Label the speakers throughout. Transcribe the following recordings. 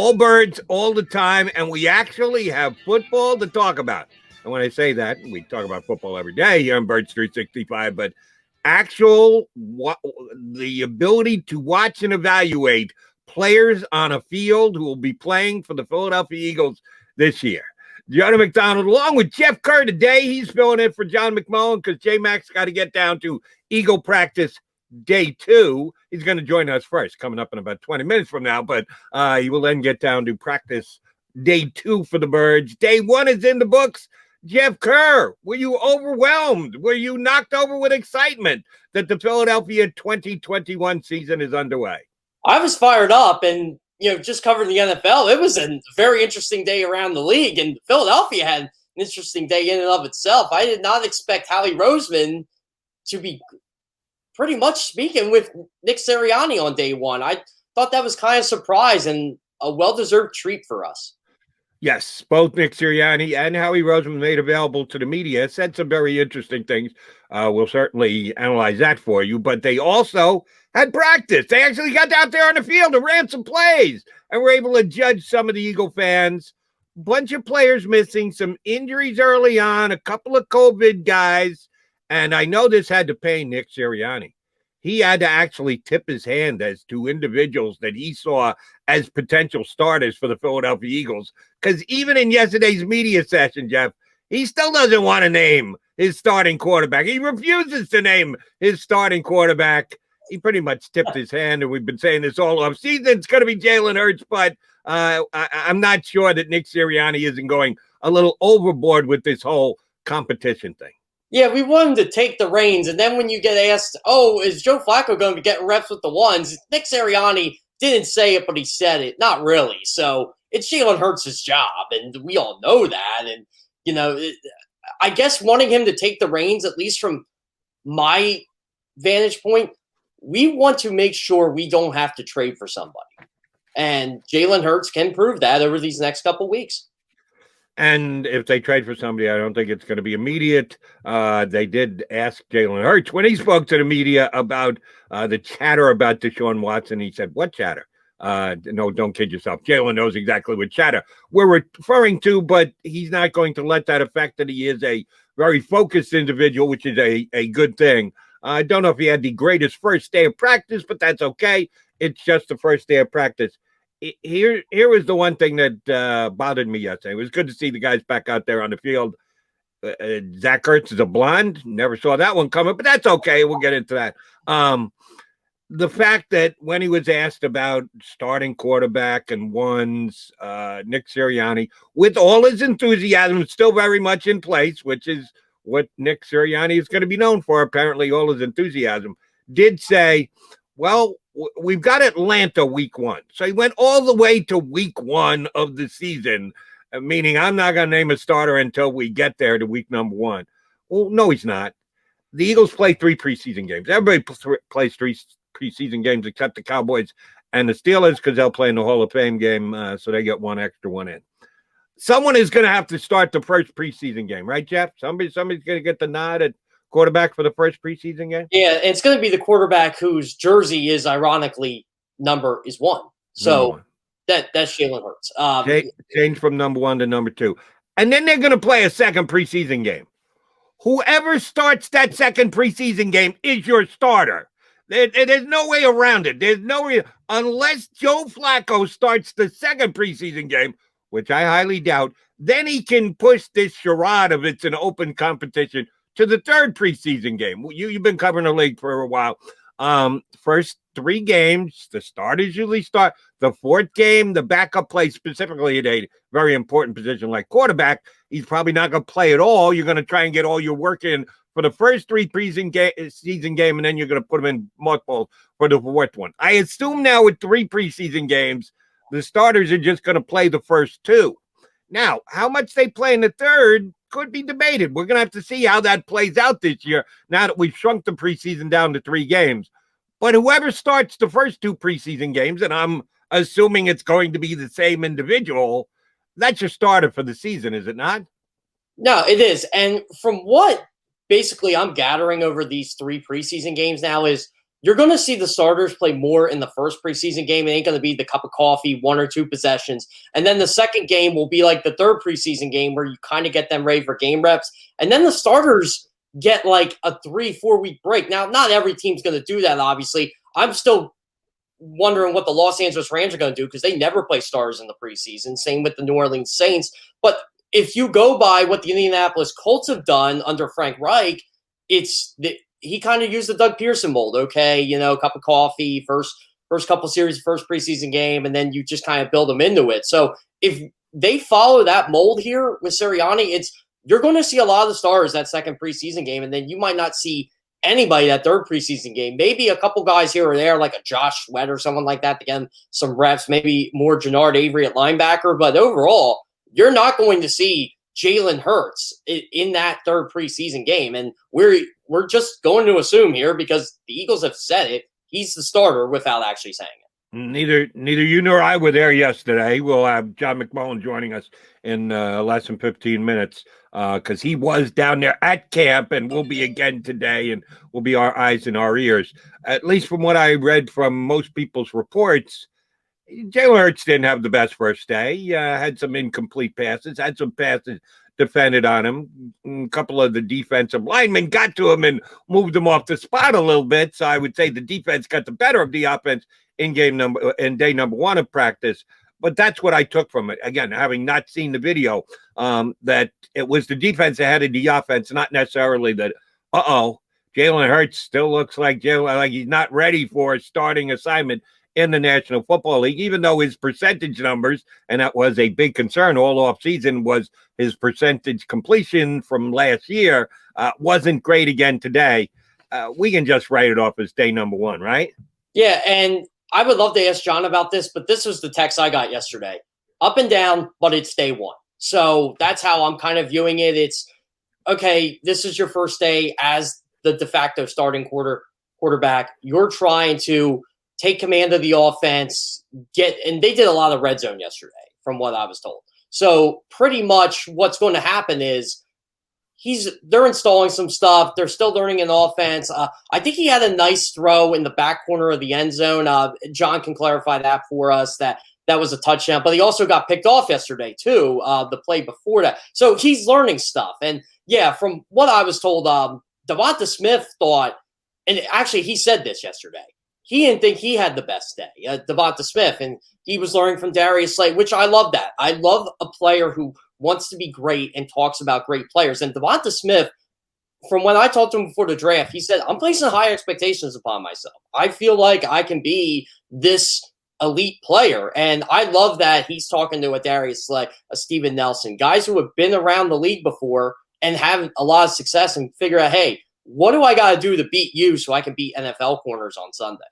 Speaker 1: all birds all the time, and we actually have football to talk about. And when I say that, we talk about football every day here on Birds 365, but the ability to watch and evaluate players on a field who will be playing for the Philadelphia Eagles this year. Jonah McDonald, along with Jeff Kerr today, he's filling in for John McMullen because J-Mac's got to get down to Eagle practice day 2. He's going to join us first, coming up in about 20 minutes from now, but he will then get down to practice day 2 for the Birds. Day 1 is in the books. Jeff Kerr, were you overwhelmed? Were you knocked over with excitement that the Philadelphia 2021 season is underway?
Speaker 2: I was fired up, and just covering the NFL, it was a very interesting day around the league, and Philadelphia had an interesting day in and of itself. I did not expect Howie Roseman to be pretty much speaking with Nick Sirianni on day 1. I thought that was kind of a surprise and a well-deserved treat for us.
Speaker 1: Yes, both Nick Sirianni and Howie Roseman made available to the media, said some very interesting things. We'll certainly analyze that for you, but they also had practice. They actually got out there on the field and ran some plays and were able to judge some of the Eagle fans. Bunch of players missing, some injuries early on, a couple of COVID guys, and I know this had to pain Nick Sirianni. He had to actually tip his hand as to individuals that he saw as potential starters for the Philadelphia Eagles. Because even in yesterday's media session, Jeff, he still doesn't want to name his starting quarterback. He refuses to name his starting quarterback. He pretty much tipped his hand, and we've been saying this all off season. It's going to be Jalen Hurts, but I'm not sure that Nick Sirianni isn't going a little overboard with this whole competition thing.
Speaker 2: Yeah, we want him to take the reins, and then when you get asked, is Joe Flacco going to be getting reps with the ones? Nick Sirianni didn't say it, but he said it. Not really. So it's Jalen Hurts' job, and we all know that. And, I guess wanting him to take the reins, at least from my vantage point, we want to make sure we don't have to trade for somebody. And Jalen Hurts can prove that over these next couple weeks.
Speaker 1: And if they trade for somebody, I don't think it's going to be immediate. They did ask Jalen Hurts when he spoke to the media about the chatter about Deshaun Watson. He said, "What chatter?" No, don't kid yourself. Jalen knows exactly what chatter we're referring to, but he's not going to let that affect that he is a very focused individual, which is a good thing. I don't know if he had the greatest first day of practice, but that's okay. It's just the first day of practice. Here was the one thing that bothered me yesterday. It was good to see the guys back out there on the field. Zach Ertz is a blonde. Never saw that one coming, but that's okay. We'll get into that. The fact that when he was asked about starting quarterback and ones, Nick Sirianni, with all his enthusiasm still very much in place, which is what Nick Sirianni is going to be known for, apparently all his enthusiasm, did say, well, we've got Atlanta week 1. So he went all the way to week 1 of the season, meaning I'm not going to name a starter until we get there to week number 1. Well, no, he's not. The Eagles play 3 preseason games. Everybody plays 3 preseason games except the Cowboys and the Steelers because they'll play in the Hall of Fame game, so they get one extra one in. Someone is going to have to start the first preseason game, right, Jeff? Somebody's going to get the nod at quarterback for the first preseason game?
Speaker 2: Yeah, it's going to be the quarterback whose jersey is ironically number is 1. So that's Jalen Hurts.
Speaker 1: Change from number 1 to number 2. And then they're going to play a second preseason game. Whoever starts that second preseason game is your starter. There's no way around it. There's no way, unless Joe Flacco starts the second preseason game, which I highly doubt, then he can push this charade of it's an open competition to the third preseason game. You've been covering the league for a while. First 3 games, the starters usually start. The 4th game, the backup plays specifically at a very important position like quarterback. He's probably not going to play at all. You're going to try and get all your work in for the first 3 preseason game, and then you're going to put them in mothballs for the 4th one. I assume now with 3 preseason games, the starters are just going to play the first 2. Now, how much they play in the third could be debated. We're going to have to see how that plays out this year now that we've shrunk the preseason down to 3 games. But whoever starts the first 2 preseason games, and I'm assuming it's going to be the same individual, that's your starter for the season, is it not?
Speaker 2: No, it is. And from what basically I'm gathering over these 3 preseason games now is you're going to see the starters play more in the first preseason game. It ain't going to be the cup of coffee, 1 or 2 possessions. And then the second game will be like the third preseason game where you kind of get them ready for game reps. And then the starters get like a 3-4 week break. Now, not every team's going to do that, obviously. I'm still wondering what the Los Angeles Rams are going to do because they never play stars in the preseason. Same with the New Orleans Saints. But if you go by what the Indianapolis Colts have done under Frank Reich, he kind of used the Doug Pearson mold. Okay, cup of coffee, first couple series, first preseason game, and then you just kind of build them into it. So if they follow that mold here with Sirianni, you're going to see a lot of the stars that second preseason game, and then you might not see anybody that third preseason game. Maybe a couple guys here or there, like a Josh Sweat or someone like that, to get him some reps. Maybe more Jannard Avery at linebacker. But overall, you're not going to see Jalen Hurts in that third preseason game. And we're just going to assume here, because the Eagles have said it, he's the starter without actually saying it.
Speaker 1: Neither you nor I were there yesterday. We'll have John McMullen joining us in less than 15 minutes because he was down there at camp and will be again today, and will be our eyes and our ears. At least from what I read from most people's reports, Jalen Hurts didn't have the best first day. Had some incomplete passes, had some passes defended on him. A couple of the defensive linemen got to him and moved him off the spot a little bit. So I would say the defense got the better of the offense in day number 1 of practice. But that's what I took from it. Again, having not seen the video, that it was the defense ahead of the offense, not necessarily that, Jalen Hurts still looks like he's not ready for a starting assignment in the National Football League, even though his percentage numbers, and that was a big concern all offseason, was his percentage completion from last year, wasn't great again today. We can just write it off as day number 1, right?
Speaker 2: Yeah, and I would love to ask John about this, but this was the text I got yesterday. Up and down, but it's day 1. So that's how I'm kind of viewing it. It's, okay, this is your first day as the de facto starting quarterback. You're trying to take command of the offense, and they did a lot of red zone yesterday, from what I was told. So pretty much what's going to happen is they're installing some stuff. They're still learning an offense. I think he had a nice throw in the back corner of the end zone. John can clarify that for us, that was a touchdown. But he also got picked off yesterday too, the play before that. So he's learning stuff. And yeah, from what I was told, Devonta Smith thought, and actually he said this yesterday, he didn't think he had the best day, Devonta Smith, and he was learning from Darius, which I love that. I love a player who wants to be great and talks about great players. And Devonta Smith, from when I talked to him before the draft, he said, I'm placing high expectations upon myself. I feel like I can be this elite player. And I love that he's talking to a Darius Slay, a Steven Nelson, guys who have been around the league before and have a lot of success, and figure out, hey, what do I got to do to beat you so I can beat NFL corners on Sunday?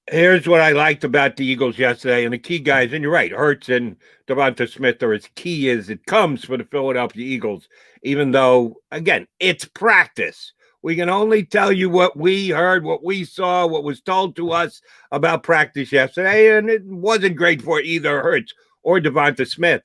Speaker 1: Here's what I liked about the Eagles yesterday, and the key guys, and you're right, Hurts and Devonta Smith are as key as it comes for the Philadelphia Eagles, even though, again, it's practice. We can only tell you what we heard, what we saw, what was told to us about practice yesterday, and it wasn't great for either Hurts or Devonta Smith.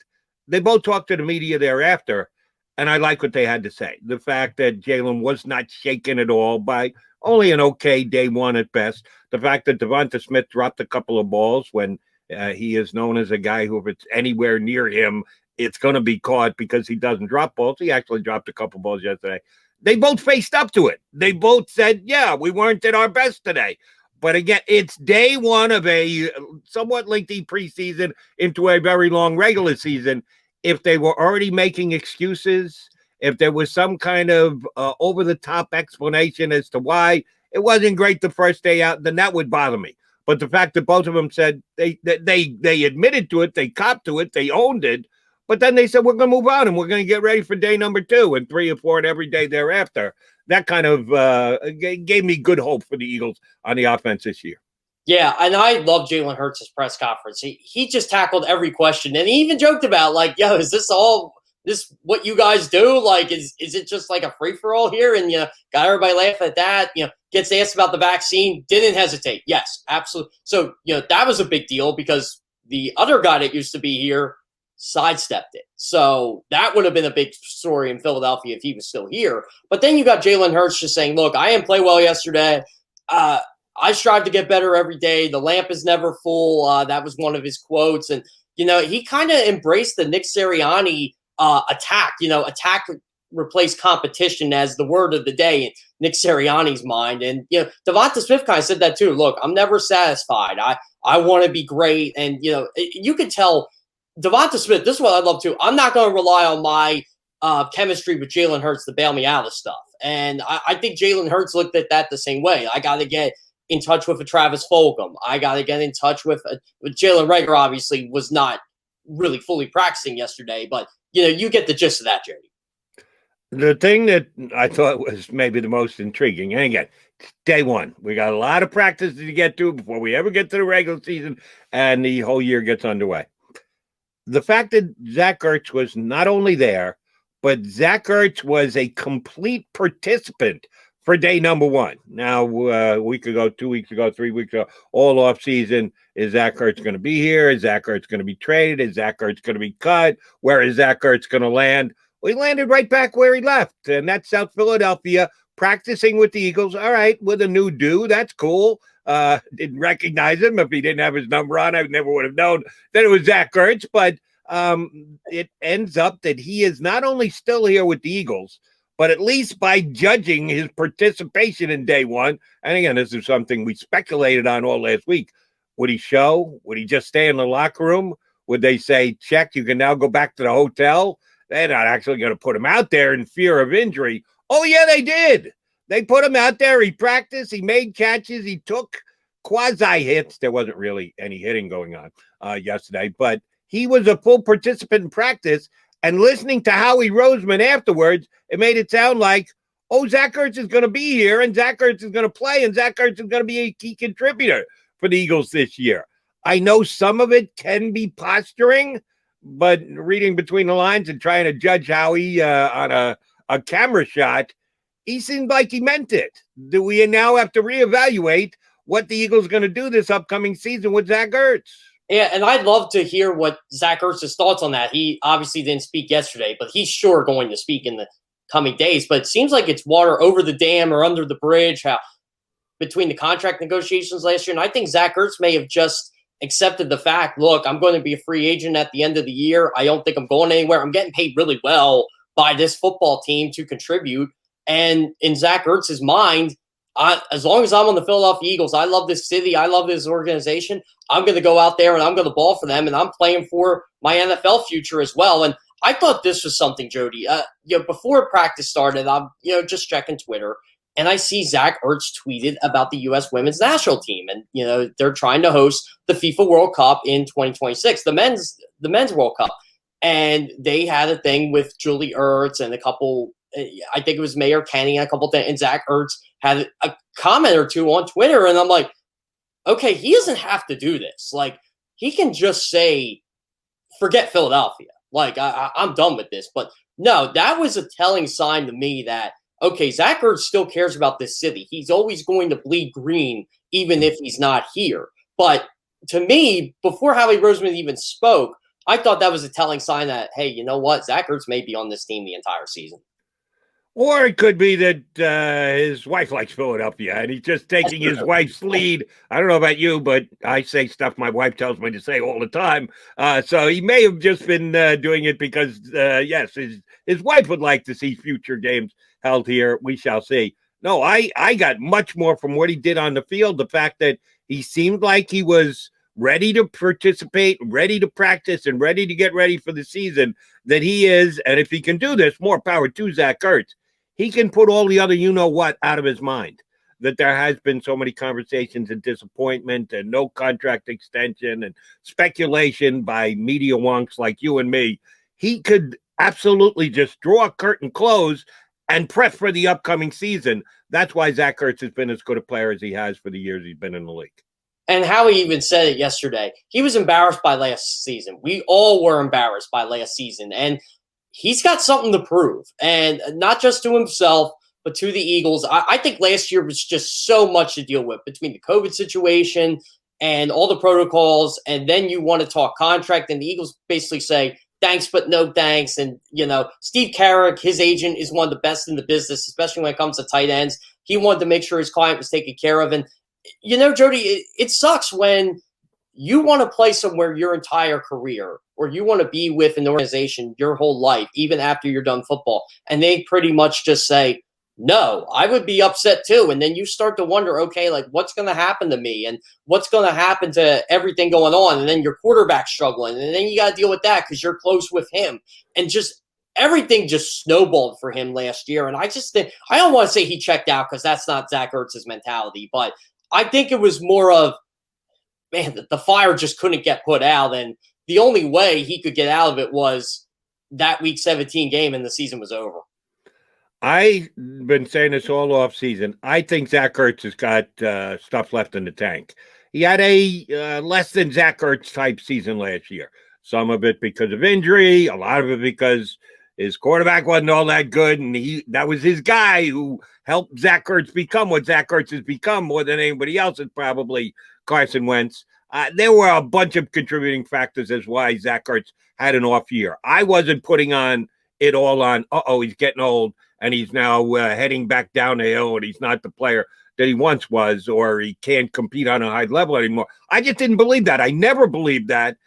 Speaker 1: They both talked to the media thereafter, and I like what they had to say. The fact that Jalen was not shaken at all by only an okay day 1 at best. The fact that Devonta Smith dropped a couple of balls when he is known as a guy who, if it's anywhere near him, it's going to be caught because he doesn't drop balls. He actually dropped a couple balls yesterday. They both faced up to it. They both said, yeah, we weren't at our best today. But again, it's day 1 of a somewhat lengthy preseason into a very long regular season. If they were already making excuses, if there was some kind of over-the-top explanation as to why it wasn't great the first day out, then that would bother me. But the fact that both of them said they admitted to it, they copped to it, they owned it, but then they said, we're going to move on and we're going to get ready for day number 2 and 3 or 4 and every day thereafter. That kind of gave me good hope for the Eagles on the offense this year.
Speaker 2: Yeah, and I love Jalen Hurts' press conference. He just tackled every question, and he even joked about, yo, is this what you guys do? Is it just like a free-for-all here? And, got everybody laughing at that. Gets asked about the vaccine, didn't hesitate. Yes, absolutely. So, that was a big deal because the other guy that used to be here sidestepped it. So that would have been a big story in Philadelphia if he was still here. But then you got Jalen Hurts just saying, look, I didn't play well yesterday. I strive to get better every day. The lamp is never full. That was one of his quotes. And, he kind of embraced the Nick Sirianni attack, attack replace competition as the word of the day in Nick Sirianni's mind. And, Devonta Smith kind of said that too. Look, I'm never satisfied. I want to be great. And, you could tell Devonta Smith, this is what I love too. I'm not going to rely on my chemistry with Jalen Hurts to bail me out of stuff. And I think Jalen Hurts looked at that the same way. I got to get in touch with a Travis Fulgham. I got to get in touch with Jalen Reagor. Obviously was not really fully practicing yesterday, but you get the gist of that, JD.
Speaker 1: The thing that I thought was maybe the most intriguing, and again, day one, we got a lot of practice to get to before we ever get to the regular season and the whole year gets underway. The fact that Zach Ertz was not only there, but Zach Ertz was a complete participant for day number one. Now, a week ago, 2 weeks ago, 3 weeks ago, all off season, is Zach Ertz going to be here? Is Zach Ertz going to be traded? Is Zach Ertz going to be cut? Where is Zach Ertz going to land? Well, he landed right back where he left, and that's South Philadelphia, practicing with the Eagles. All right, with a new dude, that's cool. Didn't recognize him. If he didn't have his number on, I never would have known that it was Zach Ertz, but it ends up that he is not only still here with the Eagles, but at least by judging his participation in day one, and again, this is something we speculated on all last week, would he show? Would he just stay in the locker room? Would they say, check, you can now go back to the hotel? They're not actually going to put him out there in fear of injury. Oh, yeah, they did. They put him out there. He practiced. He made catches. He took quasi-hits. There wasn't really any hitting going on yesterday, but he was a full participant in practice. And listening to Howie Roseman afterwards, it made it sound like, oh, Zach Ertz is going to be here, and Zach Ertz is going to play, and Zach Ertz is going to be a key contributor for the Eagles this year. I know some of it can be posturing, but reading between the lines and trying to judge Howie on a camera shot, he seemed like he meant it. Do we now have to reevaluate what the Eagles are going to do this upcoming season with Zach Ertz?
Speaker 2: Yeah, and I'd love to hear what Zach Ertz's thoughts on that. He obviously didn't speak yesterday, but he's sure going to speak in the coming days. But it seems like it's water over the dam or under the bridge between the contract negotiations last year. And I think Zach Ertz may have just accepted the fact, look, I'm going to be a free agent at the end of the year. I don't think I'm going anywhere. I'm getting paid really well by this football team to contribute. And in Zach Ertz's mind, as long as I'm on the Philadelphia Eagles, I love this city. I love this organization. I'm going to go out there and I'm going to ball for them. And I'm playing for my NFL future as well. And I thought this was something, Jody. Before practice started, I'm just checking Twitter. And I see Zach Ertz tweeted about the U.S. women's national team. And, they're trying to host the FIFA World Cup in 2026, the men's World Cup. And they had a thing with Julie Ertz and a couple, I think it was Mayor Kenny and a couple things. And Zach Ertz had a comment or two on Twitter. And I'm like, okay, he doesn't have to do this. Like, he can just say, forget Philadelphia. Like, I'm done with this. But no, that was a telling sign to me that, okay, Zach Ertz still cares about this city. He's always going to bleed green, even if he's not here. But to me, before Howie Roseman even spoke, I thought that was a telling sign that, hey, you know what? Zach Ertz may be on this team the entire season.
Speaker 1: Or it could be that his wife likes Philadelphia and he's just taking his wife's lead. I don't know about you, but I say stuff my wife tells me to say all the time. So he may have just been doing it because, yes, his wife would like to see future games held here. We shall see. No, I got much more from what he did on the field. The fact that he seemed like he was ready to participate, ready to practice, and ready to get ready for the season that he is. And if he can do this, more power to Zach Ertz. He can put all the other you-know-what out of his mind, that there has been so many conversations and disappointment and no contract extension and speculation by media wonks like you and me. He could absolutely just draw a curtain close and prep for the upcoming season. That's why Zach Ertz has been as good a player as he has for the years he's been in the league.
Speaker 2: And Howie even said it yesterday. He was embarrassed by last season. We all were embarrassed by last season. And he's got something to prove, and not just to himself, but to the Eagles. I think last year was just so much to deal with between the COVID situation and all the protocols. And then you want to talk contract, and the Eagles basically say, thanks, but no thanks. And, Steve Carrick, his agent, is one of the best in the business, especially when it comes to tight ends. He wanted to make sure his client was taken care of. And Jody, it sucks when you want to play somewhere your entire career, or you want to be with an organization your whole life, even after you're done football, and they pretty much just say, no. I would be upset too. And then you start to wonder, okay, like what's going to happen to me, and what's going to happen to everything going on. And then your quarterback's struggling, and then you got to deal with that because you're close with him. And just everything just snowballed for him last year. And I just think, I don't want to say he checked out, because that's not Zach Ertz's mentality, but I think it was more of, man, the fire just couldn't get put out. And the only way he could get out of it was that week 17 game, and the season was over.
Speaker 1: I've been saying this all off season. I think Zach Ertz has got stuff left in the tank. He had a less than Zach Ertz type season last year. Some of it because of injury, a lot of it because his quarterback wasn't all that good, and that was his guy who helped Zach Ertz become what Zach Ertz has become more than anybody else. Is probably Carson Wentz. There were a bunch of contributing factors as why Zach Ertz had an off year. I wasn't putting on it all on, he's getting old, and he's now heading back down the hill, and he's not the player that he once was, or he can't compete on a high level anymore. I just didn't believe that. I never believed that.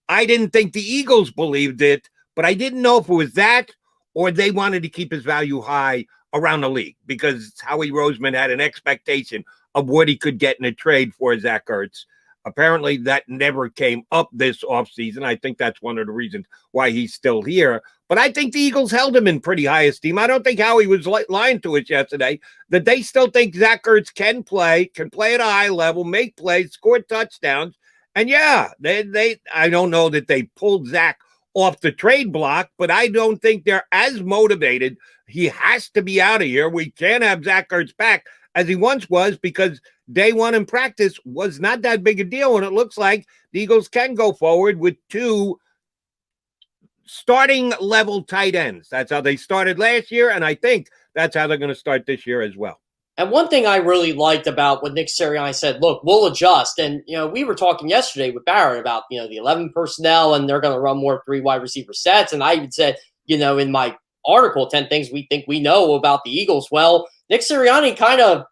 Speaker 1: I didn't think the Eagles believed it, but I didn't know if it was that or they wanted to keep his value high around the league, because Howie Roseman had an expectation of what he could get in a trade for Zach Ertz. Apparently, that never came up this offseason. I think that's one of the reasons why he's still here. But I think the Eagles held him in pretty high esteem. I don't think Howie was lying to us yesterday, that they still think Zach Ertz can play at a high level, make plays, score touchdowns. And yeah, I don't know that they pulled Zach off the trade block, but I don't think they're as motivated. He has to be out of here. We can't have Zach Ertz back as he once was, because day one in practice was not that big a deal. And it looks like the Eagles can go forward with two starting level tight ends. That's how they started last year, and I think that's how they're going to start this year as well.
Speaker 2: And one thing I really liked about what Nick Sirianni said, look, we'll adjust. And, we were talking yesterday with Barrett about, the 11 personnel, and they're going to run more 3 wide receiver sets. And I even said, in my article, 10 things we think we know about the Eagles. Well, Nick Sirianni kind of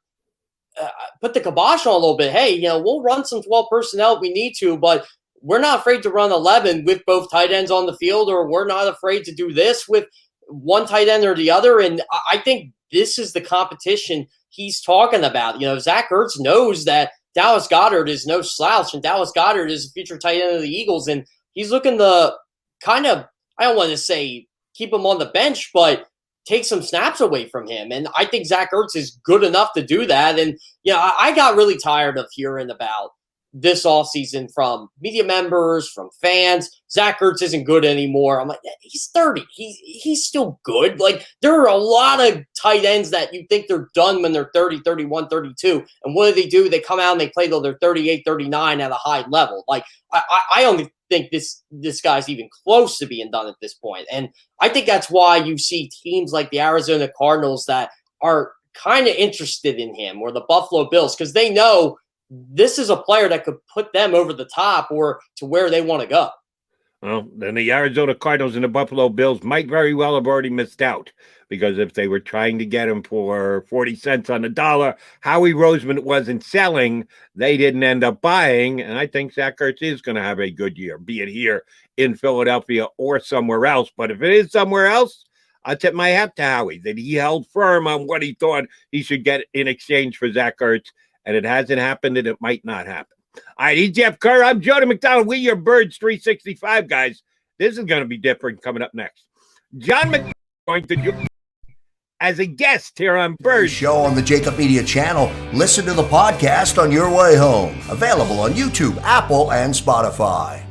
Speaker 2: put the kibosh on a little bit. Hey, we'll run some 12 personnel if we need to, but we're not afraid to run 11 with both tight ends on the field, or we're not afraid to do this with one tight end or the other. And I think this is the competition he's talking about. Zach Ertz knows that Dallas Goedert is no slouch, and Dallas Goedert is a future tight end of the Eagles, and he's looking to kind of, I don't want to say keep him on the bench, but take some snaps away from him. And I think Zach Ertz is good enough to do that. And, I got really tired of hearing about this offseason from media members, from fans. Zach Ertz isn't good anymore. I'm like, he's 30. He's still good. Like, there are a lot of tight ends that you think they're done when they're 30, 31, 32. And what do? They come out and they play till they're 38, 39 at a high level. Like, I only think this guy's even close to being done at this point. And I think that's why you see teams like the Arizona Cardinals that are kind of interested in him, or the Buffalo Bills, because they know this is a player that could put them over the top or to where they want to go.
Speaker 1: Well, then the Arizona Cardinals and the Buffalo Bills might very well have already missed out, because if they were trying to get him for 40 cents on the dollar, Howie Roseman wasn't selling, they didn't end up buying. And I think Zach Ertz is going to have a good year, be it here in Philadelphia or somewhere else. But if it is somewhere else, I tip my hat to Howie that he held firm on what he thought he should get in exchange for Zach Ertz. And it hasn't happened, and it might not happen. All right, he's Jeff Kerr. I'm Jody McDonald. We your Birds 365 guys. This is going to be different coming up next. John McDonald going to join as a guest here on Birds.
Speaker 3: Show on the JAKIB Media channel. Listen to the podcast on your way home. Available on YouTube, Apple, and Spotify.